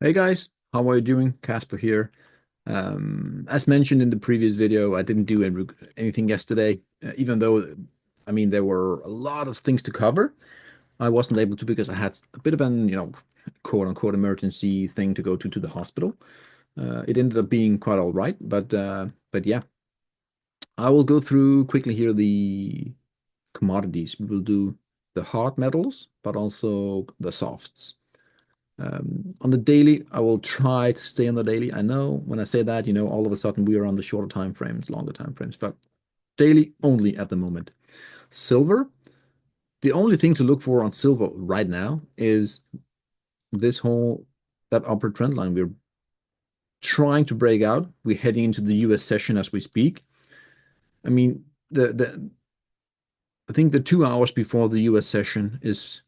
Hey guys, how are you doing? Casper here. As mentioned in the previous video, I didn't do anything yesterday, even though, there were a lot of things to cover. I wasn't able to because I had a bit of an, quote unquote emergency thing to go to the hospital. It ended up being quite all right, but yeah, I will go through quickly here the commodities. We will do the hard metals, but also the softs. On the daily, I will try to stay on the daily. I know when I say that, all of a sudden we are on the shorter time frames, longer time frames, but daily only at the moment. Silver, the only thing to look for on silver right now is this whole that upper trend line. We're trying to break out. We're heading into the US session as we speak. I mean, the I think the 2 hours before the US session is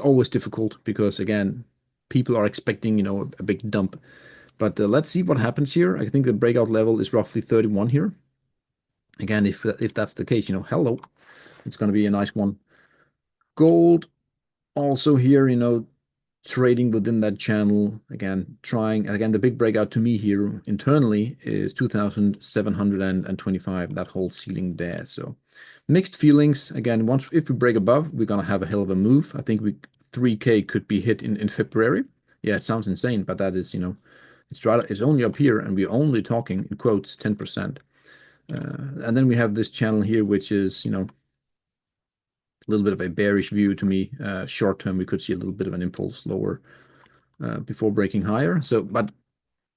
always difficult because again, people are expecting, a big dump. But let's see what happens here. I think the breakout level is roughly 31 here. Again, if that's the case, hello, it's going to be a nice one. Gold also here, trading within that channel. Again, the big breakout to me here internally is 2,725, that whole ceiling there. So mixed feelings. Again, if we break above, we're going to have a hell of a move. I think 3K could be hit in February. Yeah, it sounds insane, but that is, it's only up here, and we're only talking in quotes 10%. And then we have this channel here, which is, a little bit of a bearish view to me. Short term, we could see a little bit of an impulse lower before breaking higher. So, but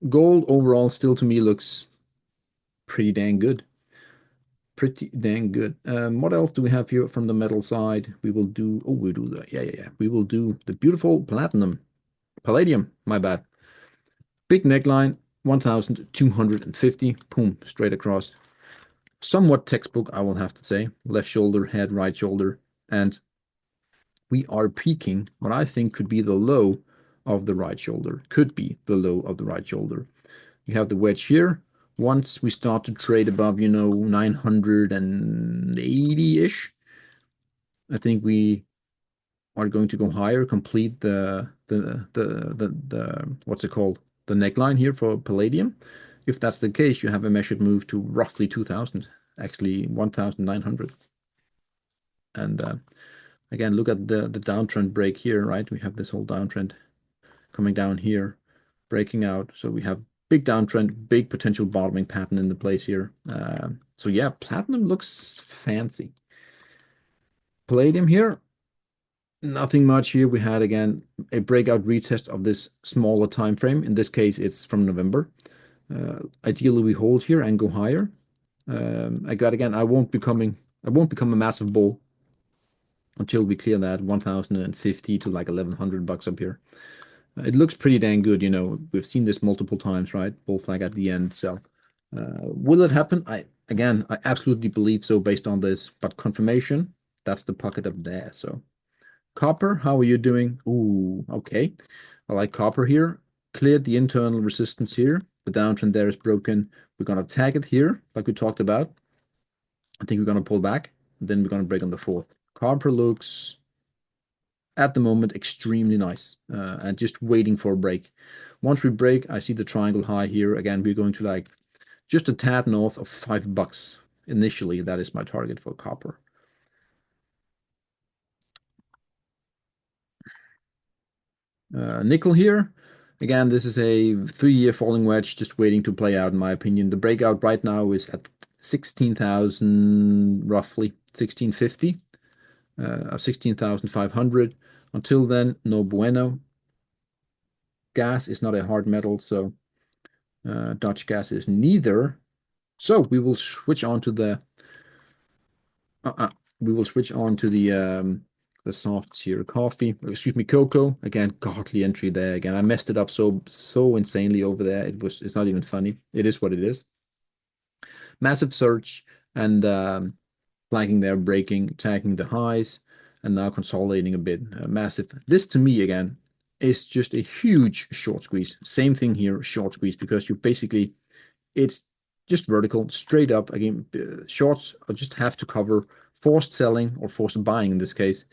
gold overall still to me looks pretty dang good. Pretty dang good. What else do we have here from the metal side? We'll do that. Yeah. We will do the beautiful palladium, my bad. Big neckline, 1,250. Boom, straight across. Somewhat textbook, I will have to say. Left shoulder, head, right shoulder. And we are peaking what I think could be the low of the right shoulder. Could be the low of the right shoulder. We have the wedge here. Once we start to trade above, 980-ish, I think we are going to go higher, complete the what's it called? The neckline here for palladium. If that's the case, you have a measured move to roughly 2,000, actually 1,900. And again, look at the downtrend break here, right? We have this whole downtrend coming down here, breaking out. So we have big downtrend, big potential bottoming pattern in the place here. So yeah, platinum looks fancy. Palladium here, nothing much here. We had again a breakout retest of this smaller time frame. In this case, it's from November. Ideally, we hold here and go higher. I won't become a massive bull until we clear that 1,050 to like 1,100 bucks up here. It looks pretty dang good, We've seen this multiple times, right? Bull flag at the end. So, will it happen? I absolutely believe so based on this, but confirmation, that's the pocket up there. So, copper, how are you doing? Ooh, okay. I like copper here. Cleared the internal resistance here. The downtrend there is broken. We're gonna tag it here, like we talked about. I think we're gonna pull back. Then we're gonna break on the fourth. Copper looks at the moment extremely nice and just waiting for a break. Once we break, I see the triangle high here. Again, we're going to like just a tad north of $5 initially. That is my target for copper. Nickel here. Again, this is a 3-year falling wedge just waiting to play out, in my opinion. The breakout right now is at 16,000, roughly 1650, 16,500. Until then, no bueno. Gas is not a hard metal, so Dutch gas is neither. So we will switch on to the uh, uh, the softs here. Cocoa. Again, godly entry there. Again, I messed it up so insanely over there. It's not even funny. It is what it is. Massive surge and flagging there, breaking, tagging the highs, and now consolidating a bit. Massive. This to me again is just a huge short squeeze. Same thing here, short squeeze, because it's just vertical, straight up. Again, shorts just have to cover forced selling or forced buying in this case.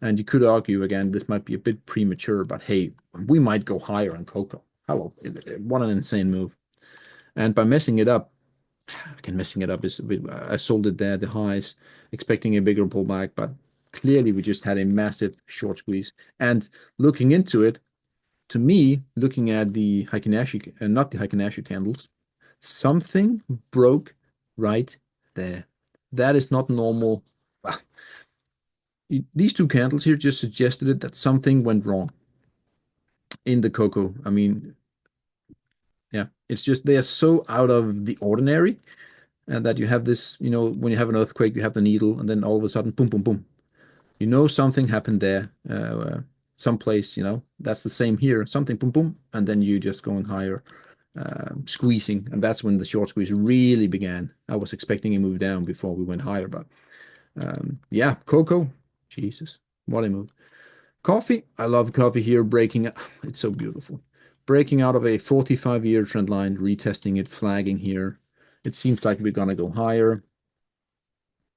And you could argue, again, this might be a bit premature, but hey, we might go higher on cocoa. Hello, what an insane move. And by messing it up, again, messing it up is a bit, I sold it there, the highs, expecting a bigger pullback, but clearly we just had a massive short squeeze. And looking into it, to me, looking at the Heikin-Ashi, not the Heikin-Ashi candles, something broke right there. That is not normal. These two candles here just suggested it that something went wrong in the cocoa. I mean, yeah, it's just they are so out of the ordinary, and that you have this, when you have an earthquake, you have the needle, and then all of a sudden, boom, boom, boom. Something happened there, someplace. That's the same here. Something, boom, boom, and then you just going higher, squeezing, and that's when the short squeeze really began. I was expecting a move down before we went higher, but yeah, cocoa, Jesus, what a move. Coffee, I love coffee here breaking. It's so beautiful. Breaking out of a 45-year trend line, retesting it, flagging here. It seems like we're gonna go higher.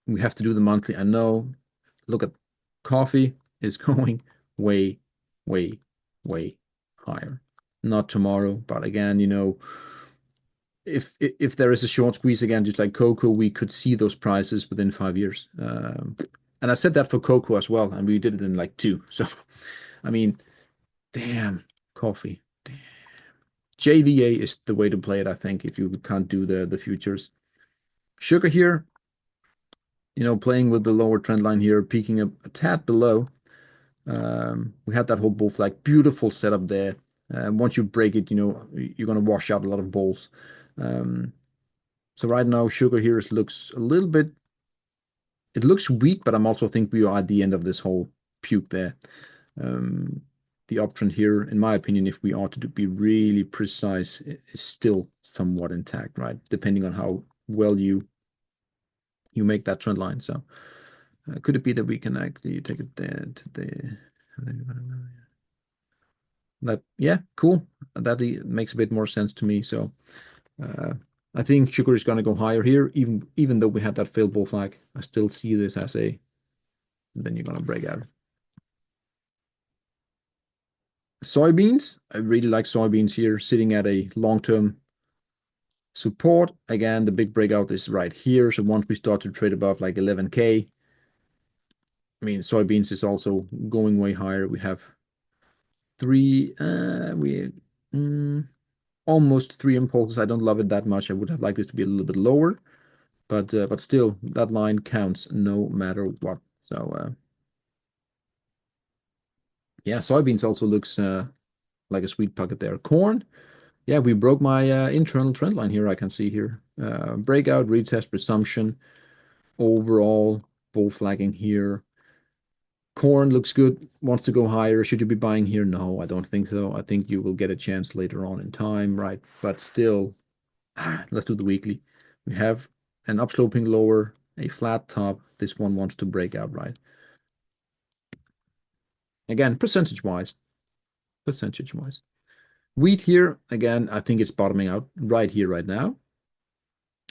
We have to do the monthly. I know. Look at coffee is going way, way, way higher. Not tomorrow, but again, if there is a short squeeze again, just like cocoa, we could see those prices within 5 years. And I said that for cocoa as well, and we did it in like 2. So, I mean, damn, coffee. Damn. JVA is the way to play it, I think, if you can't do the futures. Sugar here, playing with the lower trend line here, peaking a tad below. We had that whole bull flag, beautiful setup there. Once you break it, you're going to wash out a lot of bulls. So right now, sugar here looks a little bit, it looks weak, but I'm also think we are at the end of this whole puke there. The uptrend here, in my opinion, if we are to be really precise, is still somewhat intact, right? Depending on how well you make that trend line. So could it be that we can actually take it there to the that? Yeah, cool. That makes a bit more sense to me. So I think sugar is going to go higher here, even though we had that failed bull flag. I still see this as a, then you're going to break out. Soybeans, I really like soybeans here, sitting at a long-term support. Again, the big breakout is right here. So once we start to trade above like 11K, I mean, soybeans is also going way higher. We have almost 3 impulses. I don't love it that much. I would have liked this to be a little bit lower, but still, that line counts no matter what. So yeah, soybeans also looks like a sweet pocket there. Corn, yeah, we broke my internal trend line here. I can see here breakout, retest, resumption, overall bull flagging here. Corn looks good, wants to go higher. Should you be buying here? No, I don't think so. I think you will get a chance later on in time, right? But still, let's do the weekly. We have an upsloping lower, a flat top. This one wants to break out, right? Again, percentage-wise. Wheat here, again, I think it's bottoming out right here, right now.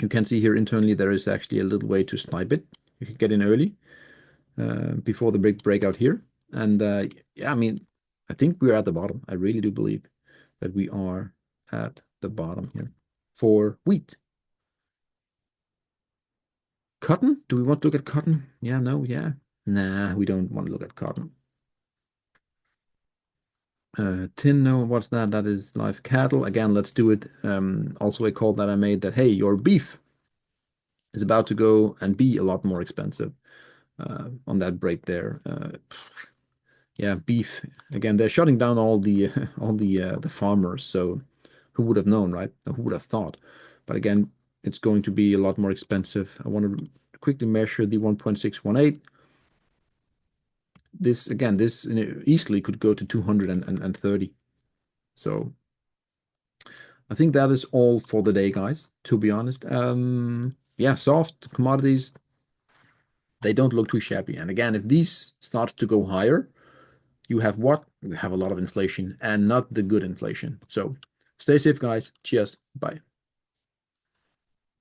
You can see here internally there is actually a little way to snipe it. You can get in early before the big breakout here. And yeah, I mean, I think we're at the bottom. I really do believe that we are at the bottom here for wheat. Cotton? Do we want to look at cotton? Yeah, no, yeah. Nah, we don't want to look at cotton. Tin, no, what's that? That is live cattle. Again, let's do it. Also a call that I made that, hey, your beef is about to go and be a lot more expensive on that break there. Yeah, beef. Again, they're shutting down all the the farmers. So who would have known, right? Who would have thought? But again, it's going to be a lot more expensive. I want to quickly measure the 1.618. This again, this easily could go to 230. So I think that is all for the day, guys, to be honest. Yeah, soft commodities, they don't look too shabby. And again, if these start to go higher, you have what? You have a lot of inflation and not the good inflation. So stay safe, guys. Cheers. Bye.